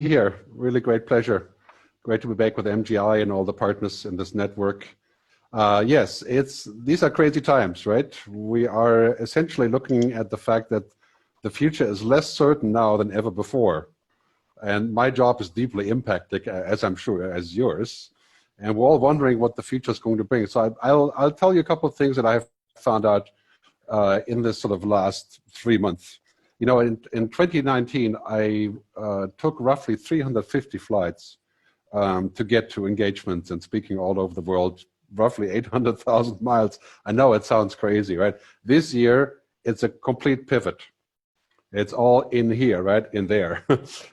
here. Really great pleasure. Great to be back with MGI and all the partners in this network. Yes, these are crazy times, right? We are essentially looking at the fact that the future is less certain now than ever before. And my job is deeply impacted, as I'm sure as yours. And we're all wondering what the future is going to bring. So I'll tell you a couple of things that I've found out in this sort of last 3 months. You know, in 2019, I took roughly 350 flights to get to engagements and speaking all over the world, roughly 800,000 miles. I know it sounds crazy, right? This year, it's a complete pivot. It's all in here, right? In there.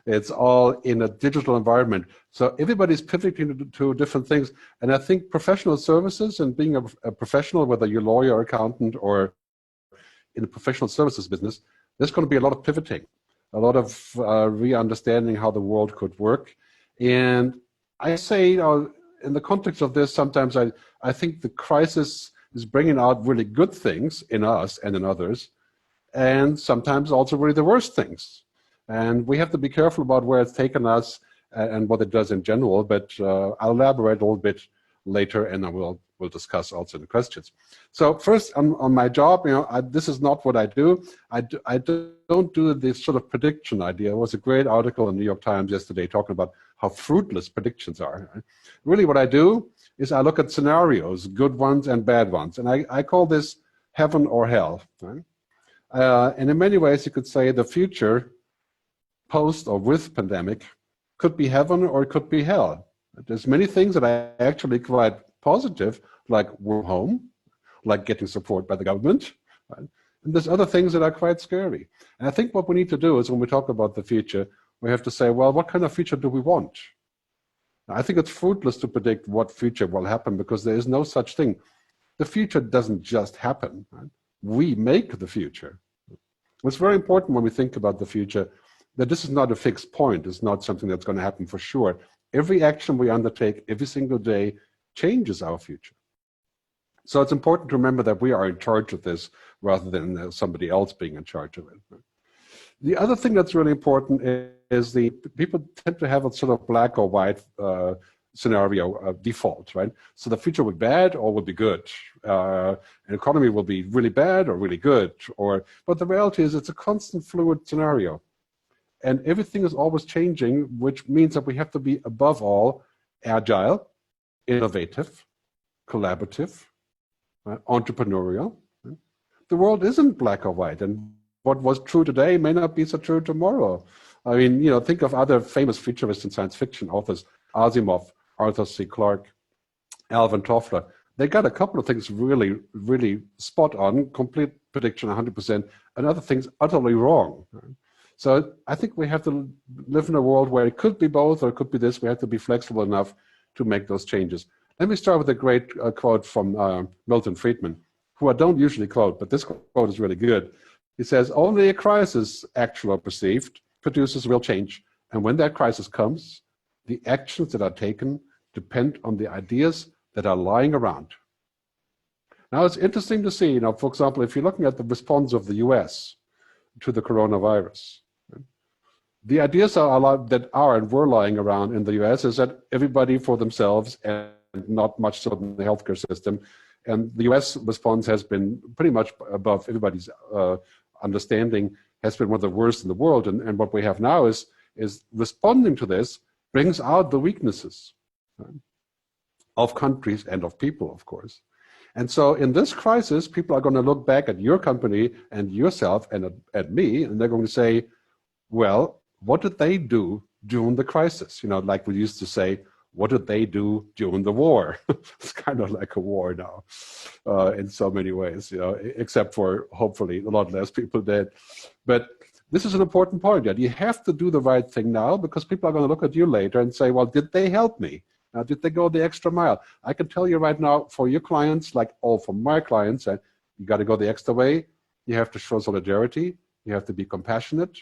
It's all in a digital environment. So everybody's pivoting to different things. And I think professional services and being a professional, whether you're a lawyer or accountant or in the professional services business, there's going to be a lot of pivoting, a lot of re-understanding how the world could work. And I say, you know, in the context of this, sometimes I think the crisis is bringing out really good things in us and in others, and sometimes also really the worst things. And we have to be careful about where it's taken us and what it does in general, but I'll elaborate a little bit later, and I we'll discuss also the questions. So first, on my job, you know, this is not what I do. I don't do this sort of prediction idea. There was a great article in the New York Times yesterday talking about how fruitless predictions are. Right? Really what I do is I look at scenarios, good ones and bad ones, and I call this heaven or hell. Right? And in many ways, you could say the future, post or with pandemic, could be heaven or it could be hell. There's many things that are actually quite positive, like work home, like getting support by the government. Right? And there's other things that are quite scary. And I think what we need to do is when we talk about the future, we have to say, well, what kind of future do we want? Now, I think it's fruitless to predict what future will happen because there is no such thing. The future doesn't just happen. Right? We make the future. It's very important when we think about the future that this is not a fixed point. It's not something that's going to happen for sure. Every action we undertake every single day changes our future. So it's important to remember that we are in charge of this rather than somebody else being in charge of it. The other thing that's really important is the people tend to have a sort of black or white scenario default, right? So the future will be bad or will be good. An economy will be really bad or really good. But the reality is it's a constant fluid scenario. And everything is always changing, which means that we have to be, above all, agile, innovative, collaborative, entrepreneurial. The world isn't black or white, and what was true today may not be so true tomorrow. I mean, you know, think of other famous futurists in science fiction authors, Asimov, Arthur C. Clarke, Alvin Toffler. They got a couple of things really, really spot on, complete prediction 100%, and other things utterly wrong. So I think we have to live in a world where it could be both or it could be this. We have to be flexible enough to make those changes. Let me start with a great quote from Milton Friedman, who I don't usually quote, but this quote is really good. He says, only a crisis, actual or perceived, produces real change. And when that crisis comes, the actions that are taken depend on the ideas that are lying around. Now, it's interesting to see, you know, for example, if you're looking at the response of the US to the coronavirus, the ideas that are and were lying around in the US is that everybody for themselves and not much so in the healthcare system. And the US response has been pretty much above everybody's understanding, has been one of the worst in the world. And what we have now is responding to this brings out the weaknesses, right, of countries and of people, of course. And so in this crisis, people are going to look back at your company and yourself and at me, and they're going to say, well, what did they do during the crisis? You know, like we used to say, what did they do during the war? It's kind of like a war now in so many ways, you know, except for hopefully a lot less people dead. But this is an important point. That you have to do the right thing now because people are going to look at you later and say, well, did they help me? Did they go the extra mile? I can tell you right now, for your clients, like all for my clients, you got to go the extra way. You have to show solidarity. You have to be compassionate.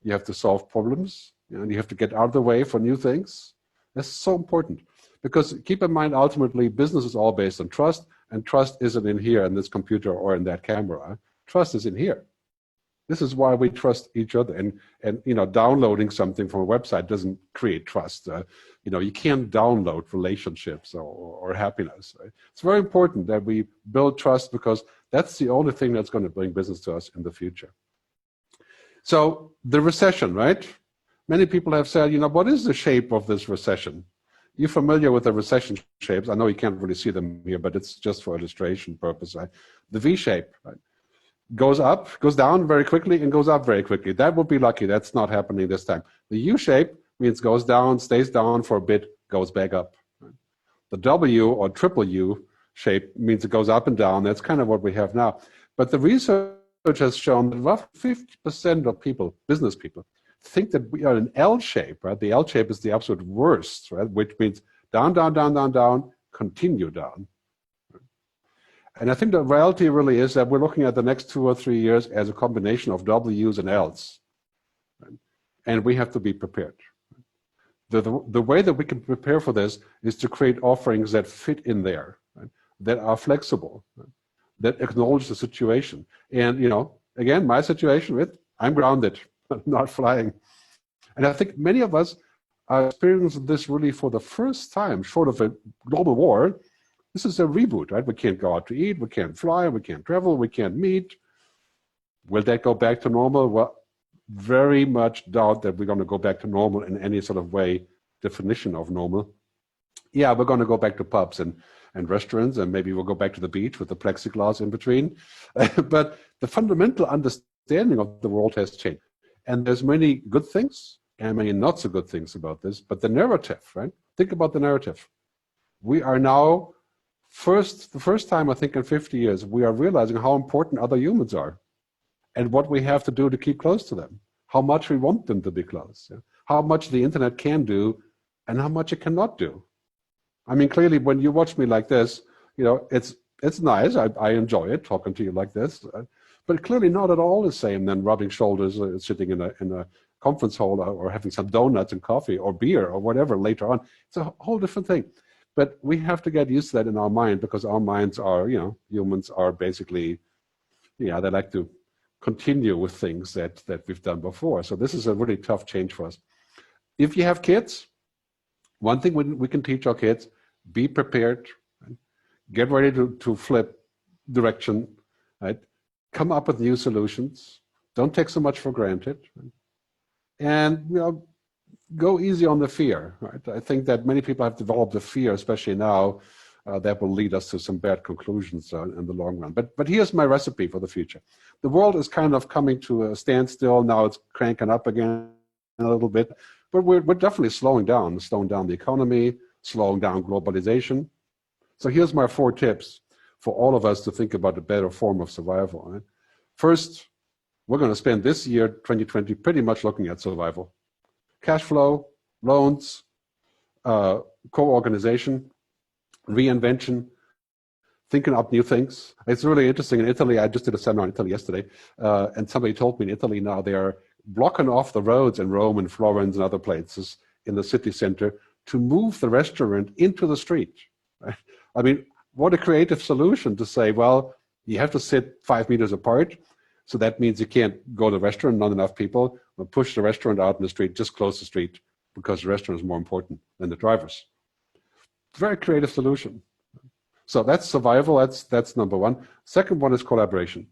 You have to solve problems. You know, and you have to get out of the way for new things. That's so important because keep in mind, ultimately, business is all based on trust, and trust isn't in here in this computer or in that camera. Trust is in here. This is why we trust each other. And you know, downloading something from a website doesn't create trust. You know, you can't download relationships or happiness. Right? It's very important that we build trust, because that's the only thing that's going to bring business to us in the future. So the recession, right? Many people have said, you know, what is the shape of this recession? You're familiar with the recession shapes. I know you can't really see them here, but it's just for illustration purpose, right? The V shape, right? Goes up, goes down very quickly, and goes up very quickly. That would be lucky. That's not happening this time. The U shape means goes down, stays down for a bit, goes back up. Right? The W or triple U shape means it goes up and down. That's kind of what we have now. But the research has shown that roughly 50% of people, business people, think that we are an L shape, right? The L shape is the absolute worst, right? Which means down, down, down, down, down, continue down. And I think the reality really is that we're looking at the next 2 or 3 years as a combination of W's and L's. Right? And we have to be prepared. The way that we can prepare for this is to create offerings that fit in there, right? That are flexible, right? That acknowledge the situation. And, you know, again, my situation with, I'm grounded, I'm not flying. And I think many of us are experiencing this really for the first time, short of a global war. This is a reboot, right? We can't go out to eat, we can't fly, we can't travel, we can't meet. Will that go back to normal? Well, very much doubt that we're going to go back to normal in any sort of way, definition of normal. Yeah, we're going to go back to pubs and restaurants, and maybe we'll go back to the beach with the plexiglass in between. But the fundamental understanding of the world has changed. And there's many good things and many not so good things about this, but the narrative, right? Think about the narrative. We are now, the first time I think in 50 years, we are realizing how important other humans are and what we have to do to keep close to them, how much we want them to be close, yeah? How much the internet can do and how much it cannot do. I mean, clearly, when you watch me like this, you know, it's nice. I enjoy it, talking to you like this. But clearly not at all the same than rubbing shoulders, sitting in a conference hall, or having some donuts and coffee or beer or whatever later on. It's a whole different thing. But we have to get used to that in our mind, because our minds are, you know, humans are basically, yeah, they like to continue with things that we've done before. So this is a really tough change for us. If you have kids, one thing we can teach our kids: be prepared, right? Get ready to flip direction, right? Come up with new solutions. Don't take so much for granted, right? And, you know, go easy on the fear, right? I think that many people have developed a fear, especially now, that will lead us to some bad conclusions in the long run. But here's my recipe for the future. The world is kind of coming to a standstill. Now it's cranking up again a little bit, but we're definitely slowing down the economy, slowing down globalization. So here's my 4 tips for all of us to think about a better form of survival. Right? First, we're going to spend this year, 2020, pretty much looking at survival. Cash flow, loans, co-organization, reinvention, thinking up new things. It's really interesting. In Italy, I just did a seminar in Italy yesterday, and somebody told me in Italy now they are blocking off the roads in Rome and Florence and other places in the city center to move the restaurant into the street. Right? I mean, what a creative solution to say, well, you have to sit 5 meters apart, so that means you can't go to the restaurant, not enough people. We'll push the restaurant out in the street, just close the street, because the restaurant is more important than the drivers. Very creative solution. So that's survival, that's number 1. Second one is collaboration.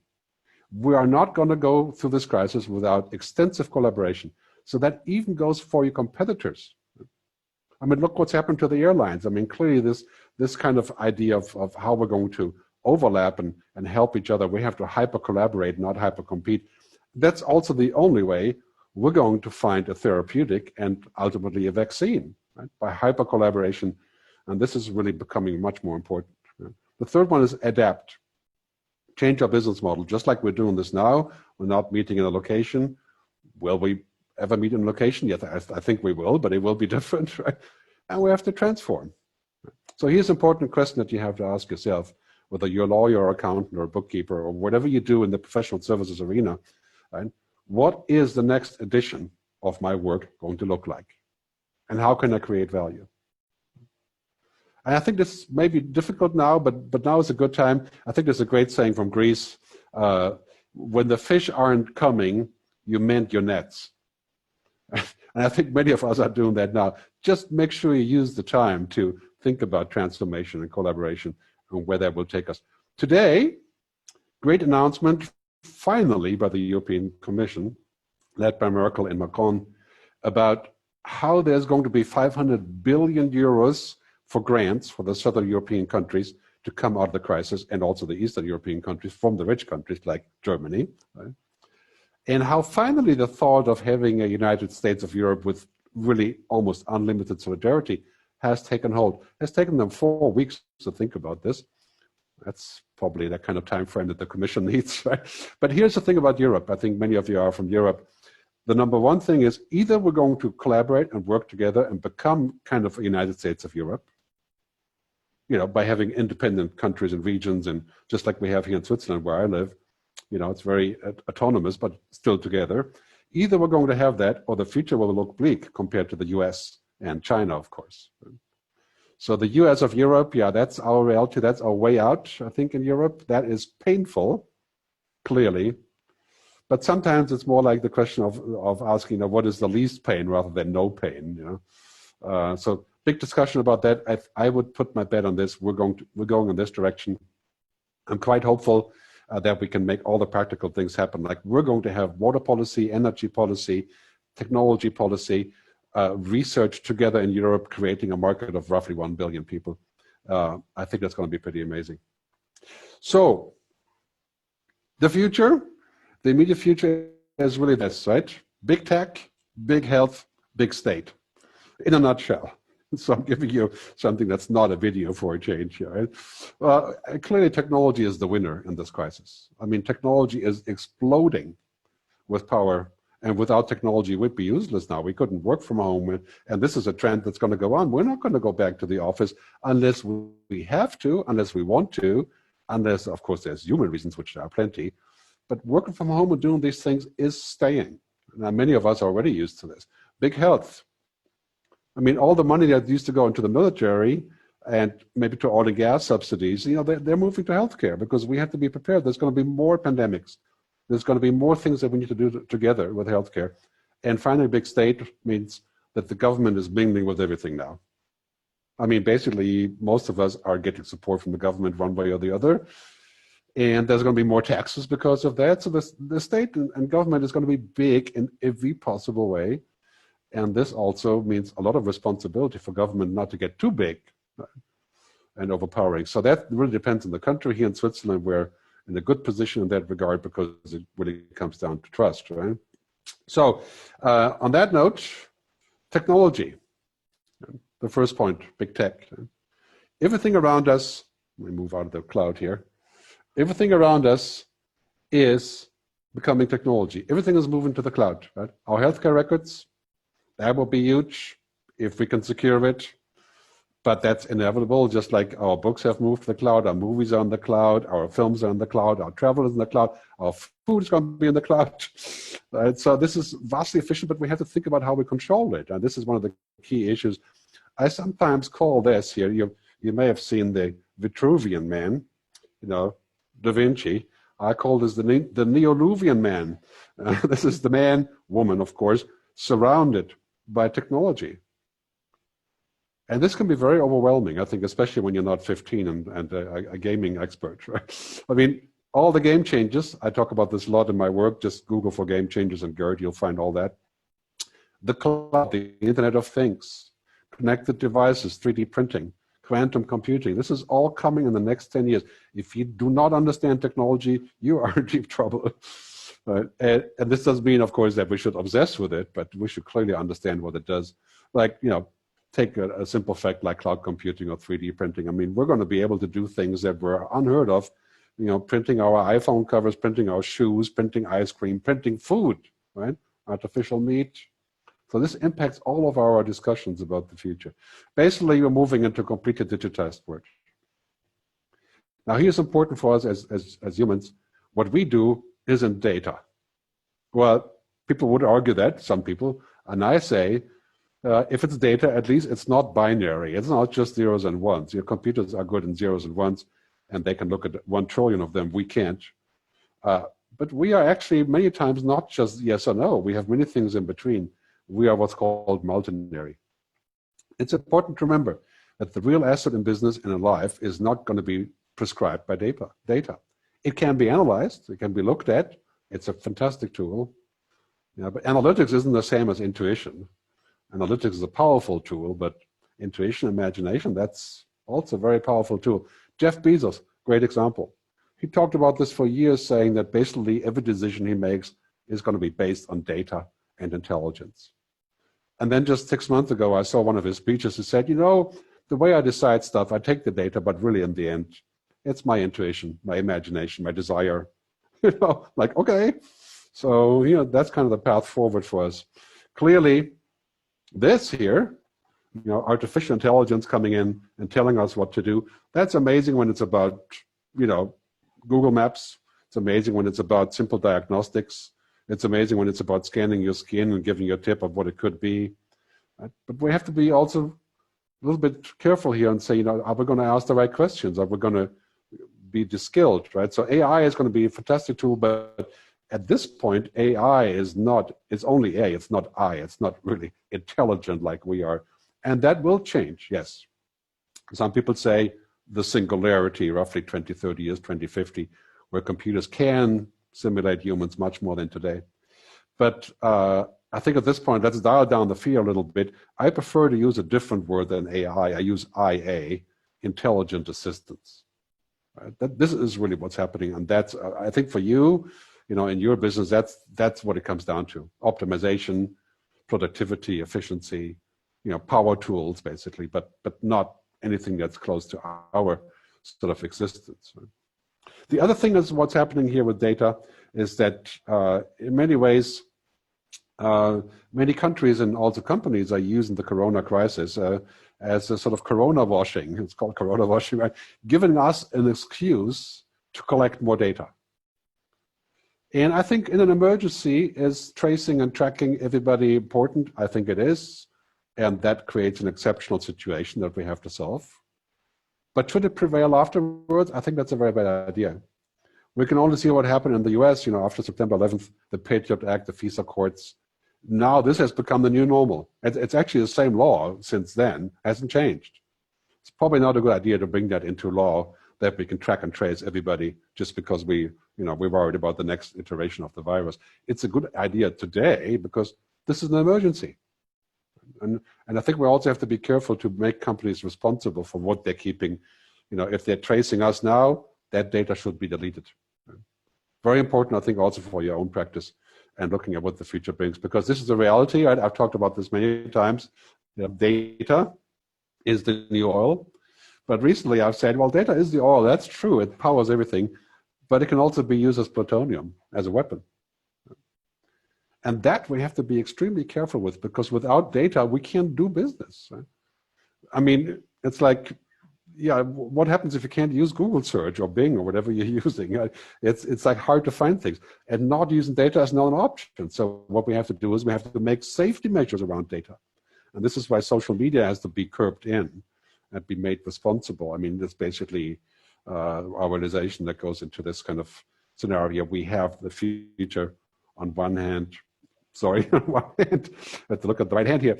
We are not going to go through this crisis without extensive collaboration. So that even goes for your competitors. I mean, look what's happened to the airlines. I mean, clearly this kind of idea of how we're going to overlap and help each other, we have to hyper-collaborate, not hyper-compete. That's also the only way we're going to find a therapeutic and ultimately a vaccine, right? By hyper-collaboration. And this is really becoming much more important. Right? The third one is adapt. Change our business model, just like we're doing this now. We're not meeting in a location. Will we ever meet in a location? Yes, I think we will, but it will be different, right? And we have to transform. So here's an important question that you have to ask yourself, whether you're a lawyer or accountant or a bookkeeper or whatever you do in the professional services arena, right? What is the next edition of my work going to look like? And how can I create value? And I think this may be difficult now, but now is a good time. I think there's a great saying from Greece. when the fish aren't coming, you mend your nets. And I think many of us are doing that now. Just make sure you use the time to think about transformation and collaboration and where that will take us. Today, great announcement, finally, by the European Commission, led by Merkel and Macron, about how there's going to be 500 billion euros for grants for the southern European countries to come out of the crisis, and also the Eastern European countries from the rich countries like Germany. Right? And how finally the thought of having a United States of Europe with really almost unlimited solidarity has taken hold. It has taken them 4 weeks to think about this. That's probably the kind of time frame that the Commission needs, right? But here's the thing about Europe. I think many of you are from Europe. The number one thing is either we're going to collaborate and work together and become kind of a United States of Europe, you know, by having independent countries and regions, and just like we have here in Switzerland where I live, you know, it's very autonomous, but still together. Either we're going to have that, or the future will look bleak compared to the US and China, of course. So the US of Europe, yeah, that's our reality, that's our way out, I think, in Europe. That is painful, clearly. But sometimes it's more like the question of asking, you know, what is the least pain rather than no pain, you know? So big discussion about that. I would put my bet on this. We're going in this direction. I'm quite hopeful that we can make all the practical things happen. Like we're going to have water policy, energy policy, technology policy, research together in Europe, creating a market of roughly 1 billion people. I think that's going to be pretty amazing. So the future, the immediate future is really this, right? Big tech, big health, big state, in a nutshell. So I'm giving you something that's not a video for a change here, right? Well, clearly technology is the winner in this crisis. I mean, technology is exploding with power, and without technology, we'd be useless now. We couldn't work from home, and this is a trend that's going to go on. We're not going to go back to the office unless we have to, unless we want to, unless, of course, there's human reasons, which there are plenty. But working from home and doing these things is staying. Now, many of us are already used to this. Big health. I mean, all the money that used to go into the military and maybe to oil and gas subsidies, you know, they're moving to healthcare because we have to be prepared. There's going to be more pandemics. There's going to be more things that we need to do together with healthcare. And finally, big state means that the government is mingling with everything now. I mean, basically, most of us are getting support from the government one way or the other. And there's going to be more taxes because of that. So the state and government is going to be big in every possible way. And this also means a lot of responsibility for government not to get too big and overpowering. So that really depends on the country. Here in Switzerland, we're in a good position in that regard because it really comes down to trust, right? So on that note, technology, the first point, big tech. Everything around us, let me move out of the cloud here. Everything around us is becoming technology. Everything is moving to the cloud, right? Our healthcare records, that will be huge if we can secure it, but that's inevitable. Just like our books have moved to the cloud, our movies are on the cloud, our films are in the cloud, our travel is in the cloud, our food is going to be in the cloud. Right? So this is vastly efficient, but we have to think about how we control it. And this is one of the key issues. I sometimes call this here, you may have seen the Vitruvian Man, you know, Da Vinci. I call this the Neoluvian Man. This is the man, woman, of course, surrounded by technology. And this can be very overwhelming, I think, especially when you're not 15 and a gaming expert, right? I mean, all the game changes, I talk about this a lot in my work, just Google for game changes and Gerd, you'll find all that. The cloud, the Internet of Things, connected devices, 3D printing, quantum computing, this is all coming in the next 10 years. If you do not understand technology, you are in deep trouble. Right? And this doesn't mean, of course, that we should obsess with it, but we should clearly understand what it does. Like, you know, take a simple fact like cloud computing or 3D printing. I mean, we're going to be able to do things that were unheard of, you know, printing our iPhone covers, printing our shoes, printing ice cream, printing food, right? Artificial meat. So this impacts all of our discussions about the future. Basically, we're moving into a completely digitized world. Now, here's important for us as humans. What we do isn't data. Well, people would argue that, some people, and I say, if it's data, at least it's not binary. It's not just zeros and ones. Your computers are good in zeros and ones, and they can look at 1 trillion of them. We can't. But we are actually many times not just yes or no. We have many things in between. We are what's called multinary. It's important to remember that the real asset in business and in life is not going to be prescribed by data. It can be analyzed, it can be looked at. It's a fantastic tool. But analytics isn't the same as intuition. Analytics is a powerful tool, but intuition, imagination, that's also a very powerful tool. Jeff Bezos, great example. He talked about this for years, saying that basically every decision he makes is going to be based on data and intelligence. And then just 6 months ago, I saw one of his speeches. He said, the way I decide stuff, I take the data, but really in the end, it's my intuition, my imagination, my desire. Like, okay. So, that's kind of the path forward for us. Clearly, this here, artificial intelligence coming in and telling us what to do, that's amazing when it's about, Google Maps. It's amazing when it's about simple diagnostics. It's amazing when it's about scanning your skin and giving you a tip of what it could be. But we have to be also a little bit careful here and say, are we going to ask the right questions? Are we going to be skilled, right? So AI is going to be a fantastic tool, but at this point, AI is not, it's only A, it's not I, it's not really intelligent like we are. And that will change, yes. Some people say the singularity, roughly 20, 30 years, 2050, where computers can simulate humans much more than today. But I think at this point, let's dial down the fear a little bit. I prefer to use a different word than AI. I use IA, intelligent assistance. Right? This is really what's happening. And that's, I think for you, in your business, that's what it comes down to. Optimization, productivity, efficiency, power tools, basically, but not anything that's close to our sort of existence. Right? The other thing is what's happening here with data is that in many ways, many countries and also companies are using the corona crisis as a sort of corona washing. It's called corona washing, right? Giving us an excuse to collect more data. And I think in an emergency, is tracing and tracking everybody important? I think it is. And that creates an exceptional situation that we have to solve. But should it prevail afterwards? I think that's a very bad idea. We can only see what happened in the US, after September 11th, the Patriot Act, the FISA courts. Now this has become the new normal. It's actually the same law since then, hasn't changed. It's probably not a good idea to bring that into law, that we can track and trace everybody just because we're worried about the next iteration of the virus. It's a good idea today because this is an emergency. And I think we also have to be careful to make companies responsible for what they're keeping. If they're tracing us now, that data should be deleted. Very important, I think, also for your own practice and looking at what the future brings, because this is a reality, right? I've talked about this many times. Data is the new oil. But recently I've said, well, data is the oil. That's true. It powers everything. But it can also be used as plutonium, as a weapon. And that we have to be extremely careful with, because without data, we can't do business. Right? I mean, it's like, what happens if you can't use Google search or Bing or whatever you're using? It's like hard to find things. And not using data is not an option. So what we have to do is we have to make safety measures around data. And this is why social media has to be curbed in and be made responsible. I mean, it's basically our organization that goes into this kind of scenario. We have the future on one hand. Sorry, on one hand, I have to look at the right hand here.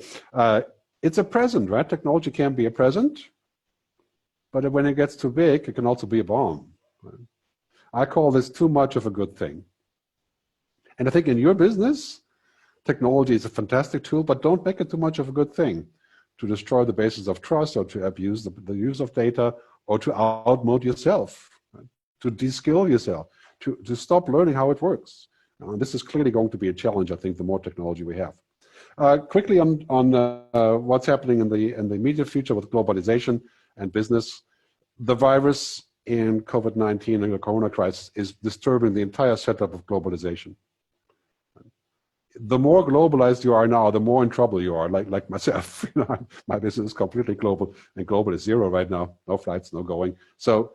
It's a present, right? Technology can be a present, but when it gets too big, it can also be a bomb. Right? I call this too much of a good thing. And I think in your business, technology is a fantastic tool, but don't make it too much of a good thing to destroy the basis of trust or to abuse the use of data or to outmode yourself, right? To de-skill yourself, to stop learning how it works. This is clearly going to be a challenge, I think, the more technology we have. Quickly on what's happening in the immediate future with globalization and business. The virus in COVID-19 and the corona crisis is disturbing the entire setup of globalization. The more globalized you are now, the more in trouble you are, like myself. My business is completely global, and global is zero right now. No flights, no going. So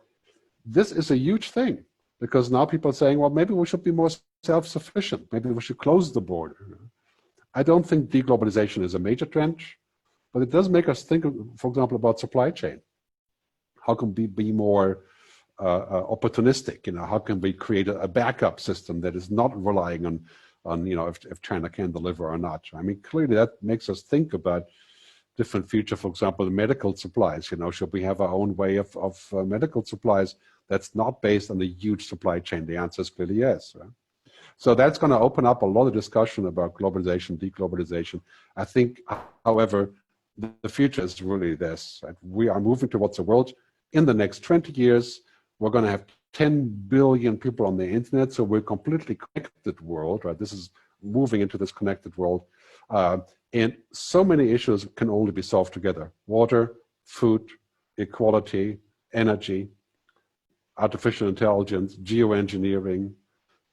this is a huge thing, because now people are saying, well, maybe we should be more self-sufficient. Maybe we should close the border. I don't think deglobalization is a major trend, but it does make us think, for example, about supply chain. How can we be more opportunistic. How can we create a backup system that is not relying on if China can deliver or not? I mean, clearly that makes us think about different future. For example, the medical supplies. Should we have our own way of medical supplies that's not based on the huge supply chain? The answer is clearly yes. Right? So that's going to open up a lot of discussion about globalization, deglobalization. I think, however, the future is really this. Right? We are moving towards a world in the next 20 years. We're going to have 10 billion people on the internet, so we're a completely connected world. Right? This is moving into this connected world. And so many issues can only be solved together. Water, food, equality, energy, artificial intelligence, geoengineering.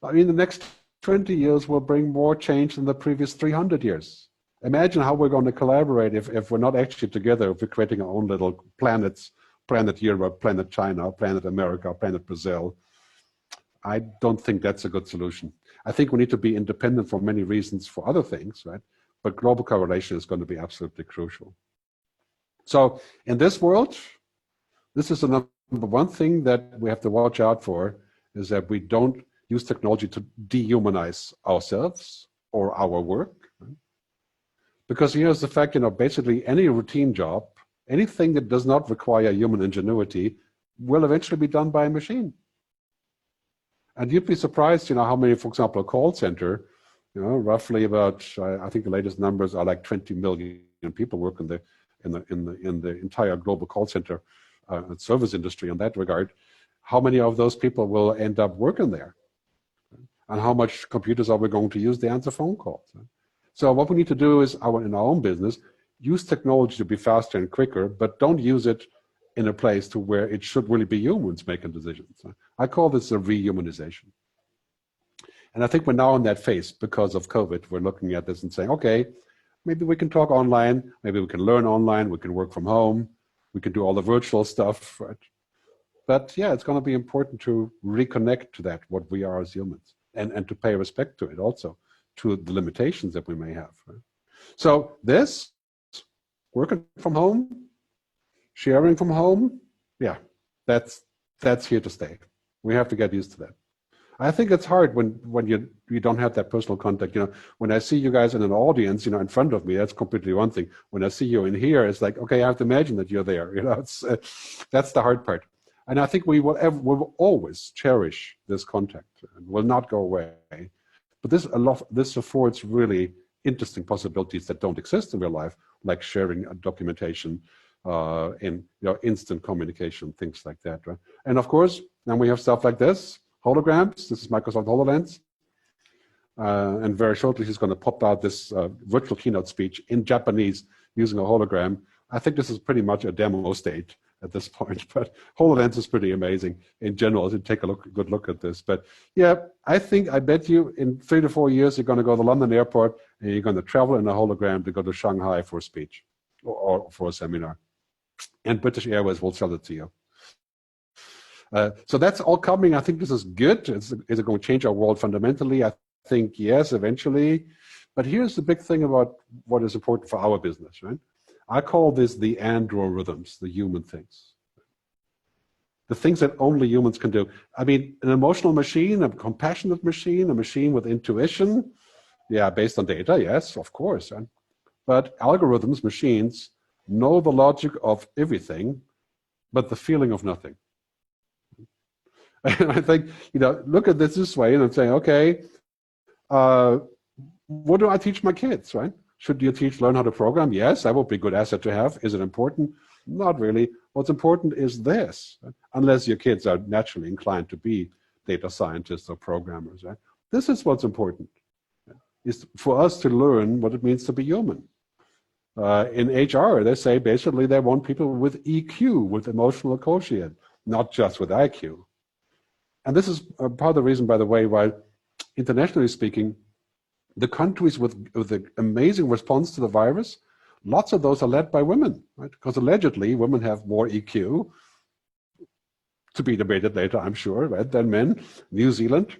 I mean, the next 20 years will bring more change than the previous 300 years. Imagine how we're going to collaborate if we're not actually together, if we're creating our own little planets, planet Europe, planet China, planet America, planet Brazil. I don't think that's a good solution. I think we need to be independent for many reasons for other things, right? But global correlation is going to be absolutely crucial. So in this world, this is the number one thing that we have to watch out for, is that we don't use technology to dehumanize ourselves or our work. Right? Because here's the fact, basically any routine job, anything that does not require human ingenuity will eventually be done by a machine. And you'd be surprised, how many, for example, a call center, roughly about, I think the latest numbers are like 20 million people work in the entire global call center and service industry in that regard. How many of those people will end up working there? And how much computers are we going to use to answer phone calls? So what we need to do is, in our own business, use technology to be faster and quicker, but don't use it in a place to where it should really be humans making decisions. I call this a rehumanization. And I think we're now in that phase because of COVID. We're looking at this and saying, okay, maybe we can talk online, maybe we can learn online, we can work from home, we can do all the virtual stuff, right? But yeah, it's going to be important to reconnect to that, what we are as humans, and to pay respect to it also, to the limitations that we may have. Right? So this, working from home, sharing from home, yeah, that's here to stay. We have to get used to that. I think it's hard when you don't have that personal contact. When I see you guys in an audience, in front of me, that's completely one thing. When I see you in here, it's like, okay, I have to imagine that you're there. It's that's the hard part. And I think we will always cherish this contact and will not go away. But this affords really interesting possibilities that don't exist in real life, like sharing documentation, in instant communication, things like that. Right? And of course, then we have stuff like this. Holograms. This is Microsoft HoloLens. And very shortly, he's going to pop out this virtual keynote speech in Japanese using a hologram. I think this is pretty much a demo state at this point, but HoloLens is pretty amazing in general to take a good look at this. But yeah, I bet you in 3 to 4 years, you're going to go to the London airport and you're going to travel in a hologram to go to Shanghai for a speech or for a seminar. And British Airways will sell it to you. So that's all coming. I think this is good. Is it going to change our world fundamentally? I think yes, eventually. But here's the big thing about what is important for our business, right? I call this the androrhythms, the human things. The things that only humans can do. I mean, an emotional machine, a compassionate machine, a machine with intuition, yeah, based on data, yes, of course. Right? But algorithms, machines, know the logic of everything, but the feeling of nothing. And I think, look at this way, and I'm saying, okay, what do I teach my kids, right? Should you learn how to program? Yes, that would be a good asset to have. Is it important? Not really. What's important is this, right? Unless your kids are naturally inclined to be data scientists or programmers, right? This is what's important, is for us to learn what it means to be human. In HR, they say basically they want people with EQ, with emotional quotient, not just with IQ. And this is part of the reason, by the way, why internationally speaking, the countries with the amazing response to the virus, lots of those are led by women, right? Because allegedly women have more EQ, to be debated later, I'm sure, right, than men. New Zealand,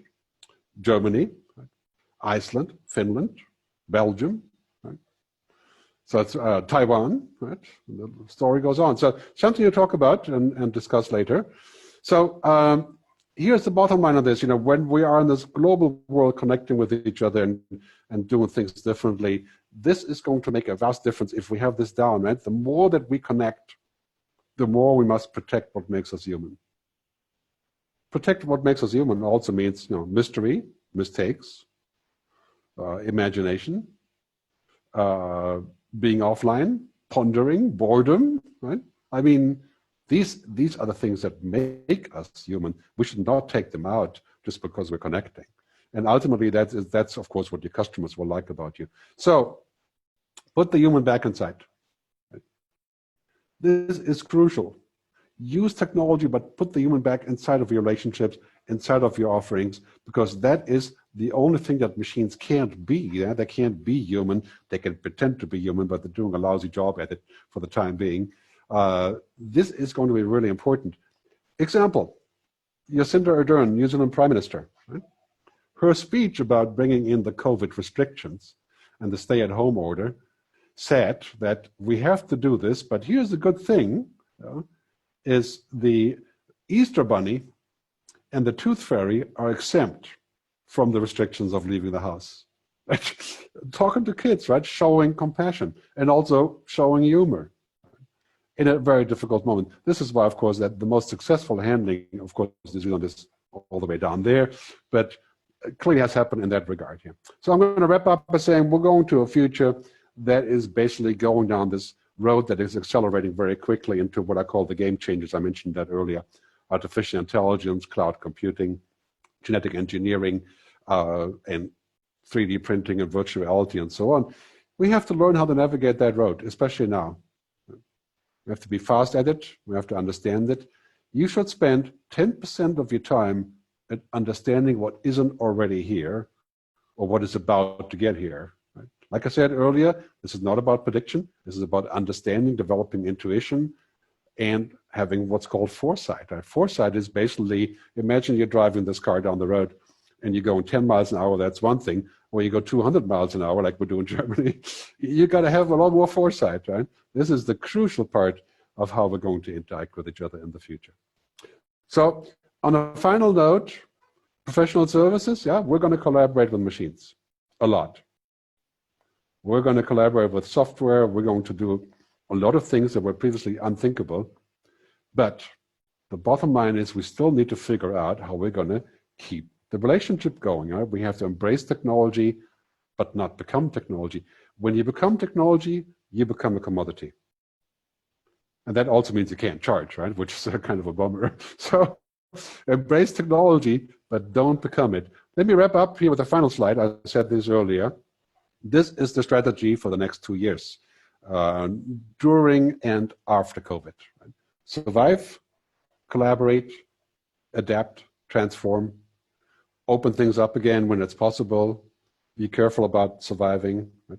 Germany, right? Iceland, Finland, Belgium, right? So it's Taiwan, right? The story goes on. So something to talk about and discuss later. So here's the bottom line of this. You know, when we are in this global world connecting with each other and doing things differently, this is going to make a vast difference if we have this down, right? The more that we connect, the more we must protect what makes us human. Protect what makes us human also means, you know, mystery, mistakes, imagination, being offline, pondering, boredom, right? I mean, these are the things that make us human. We should not take them out just because we're connecting. And ultimately, that's of course what your customers will like about you. So put the human back inside. Right? This is crucial. Use technology, but put the human back inside of your relationships, inside of your offerings, because that is the only thing that machines can't be. Yeah? They can't be human. They can pretend to be human, but they're doing a lousy job at it for the time being. This is going to be really important. Example, Jacinda Ardern, New Zealand Prime Minister. Right? Her speech about bringing in the COVID restrictions and the stay-at-home order said that we have to do this, but here's the good thing, is the Easter Bunny and the Tooth Fairy are exempt from the restrictions of leaving the house. Right? Talking to kids, right? Showing compassion and also showing humor in a very difficult moment. This is why, of course, that the most successful handling, of course, New Zealand is all the way down there, but it clearly has happened in that regard here. So I'm going to wrap up by saying we're going to a future that is basically going down this road that is accelerating very quickly into what I call the game changers. I mentioned that earlier: artificial intelligence, cloud computing, genetic engineering, and 3D printing and virtual reality and so on. We have to learn how to navigate that road, especially now. We have to be fast at it. We have to understand it. You should spend 10% of your time at understanding what isn't already here or what is about to get here. Right? Like I said earlier, this is not about prediction. This is about understanding, developing intuition, and having what's called foresight. Right? Foresight is basically, imagine you're driving this car down the road and you're going 10 miles an hour, that's one thing. Or you go 200 miles an hour like we do in Germany. You got to have a lot more foresight, right? This is the crucial part of how we're going to interact with each other in the future. So on a final note, professional services, yeah, we're going to collaborate with machines a lot. We're going to collaborate with software. We're going to do a lot of things that were previously unthinkable. But the bottom line is we still need to figure out how we're going to keep the relationship going. Right? We have to embrace technology, but not become technology. When you become technology, you become a commodity. And that also means you can't charge, right? Which is a kind of a bummer. So embrace technology, but don't become it. Let me wrap up here with a final slide. I said this earlier. This is the strategy for the next 2 years, during and after COVID. Right? Survive, collaborate, adapt, transform, open things up again when it's possible, be careful about surviving, right?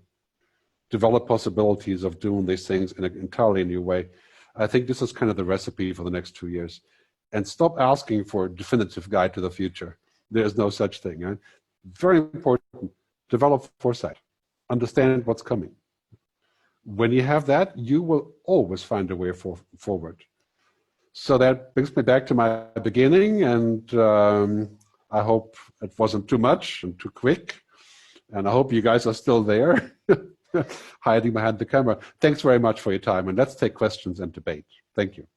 Develop possibilities of doing these things in an entirely new way. I think this is kind of the recipe for the next 2 years. And stop asking for a definitive guide to the future. There's no such thing. Right? Very important, develop foresight, understand what's coming. When you have that, you will always find a way forward. So that brings me back to my beginning, and I hope it wasn't too much and too quick. And I hope you guys are still there, hiding behind the camera. Thanks very much for your time. And let's take questions and debate. Thank you.